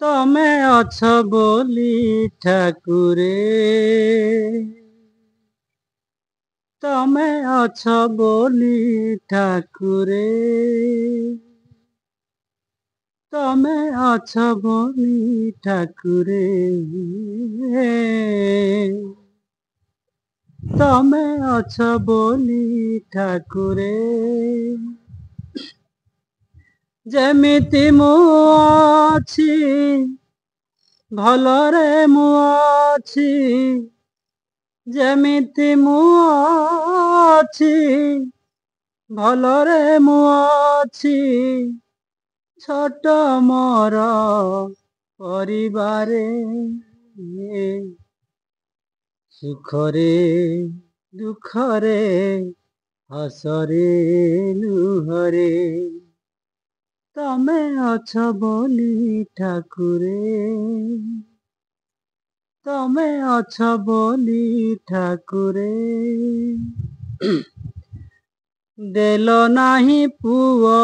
ତମେ ଅଛ ବୋଲି ଠାକୁରେ, ତମେ ଅଛ ବୋଲି ଠାକୁରେ, ତମେ ଅଛ ବୋଲି ଠାକୁରେ, ତମେ ଅଛ ବୋଲି ଠାକୁରେ। ଯେମିତି ମୁଁ ଅଛି ଭଲରେ ମୁଁ ଅଛି, ଯେମିତି ମୁଁ ଅଛି ଭଲରେ ମୁଁ ଅଛି, ଛୋଟ ମୋର ପରିବାରେ, ସୁଖରେ ଦୁଃଖରେ ହସରେ ଲୁହରେ, ତମେ ଅଛ ବୋଲି ଠାକୁରେ, ତମେ ଅଛ ବୋଲି ଠାକୁରେ। ଦେଲ ନାହିଁ ପୁଅ,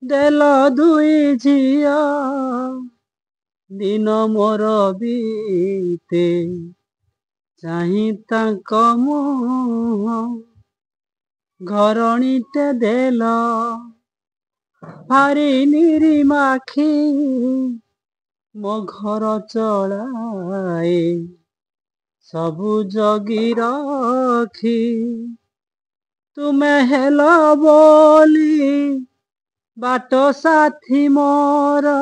ଦେଲ ଦୁଇ ଝିଅ, ଦିନ ମୋର ବିତେ ଚାହିଁ ତାଙ୍କ ମୁହଁ, ଘରଣୀଟେ ଦେଲ ଭାରି ନିରିମାଖି, ମୋ ଘର ଚଳାଏ ସବୁ ଜଗି ରଖି, ତୁମେ ହେଲ ବୋଲି ବାଟ ସାଥୀ ମୋର,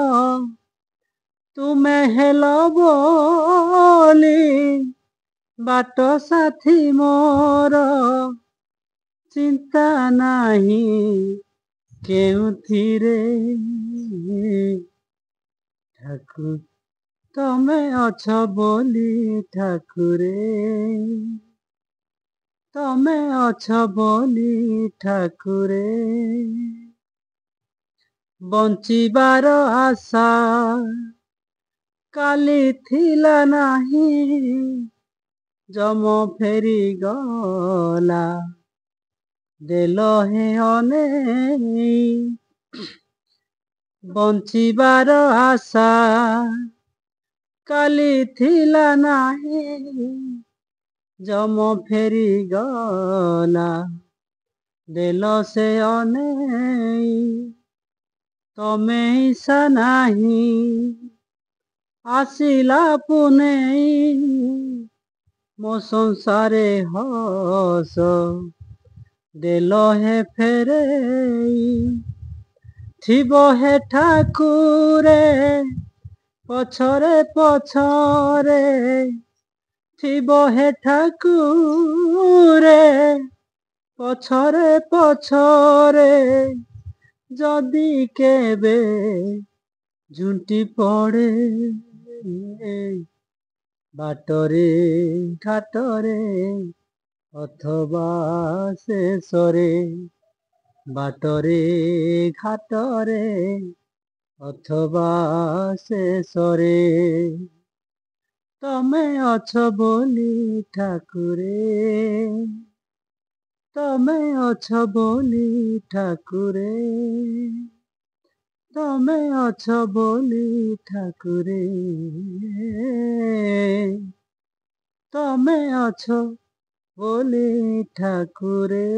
ତୁମେ ହେଲ ବୋଲି ବାଟ ସାଥୀ ମୋର, ଚିନ୍ତା ନାହିଁ କେଉଁଥିରେ, ଠାକୁର ତମେ ଅଛ ବୋଲି ଠାକୁରେ, ତମେ ଅଛ ବୋଲି ଠାକୁରେ। ବଞ୍ଚିବାର ଆଶା କାଲି ଥିଲା ନାହିଁ, ଯମ ଫେରିଗଲା ଦେଲ ହେ ଅନେଇ, ବଞ୍ଚିବାର ଆଶା କାଲି ଥିଲା ନାହିଁ, ଯମ ଫେରିଗଲା ଦେଲ ସେ ଅନେଇ, ତମେ ଇଶା ନାହିଁ ଆସିଲା ପୁନେଇ, ମୋ ସଂସାରେ ହସ ଦେଲ ହେ ଫେରେଇ, ଥିବ ହେ ଠାକୁରେ ପଛରେ ପଛରେ, ଥିବ ହେ ଠାକୁରେ ପଛରେ ପଛରେ, ଯଦି କେବେ ଝୁଣ୍ଟି ପଡ଼େ ବାଟରେ ଘାଟରେ ଅଥବା ଶେଷରେ, ବାଟରେ ଘାଟରେ ଅଥବା ଶେଷରେ, ତମେ ଅଛ ବୋଲି ଠାକୁରେ, ତମେ ଅଛ ବୋଲି ଠାକୁରେ, ତମେ ଅଛ ବୋଲି ଠାକୁରେ, ତମେ ଅଛ ବୋଲି ଠାକୁରେ।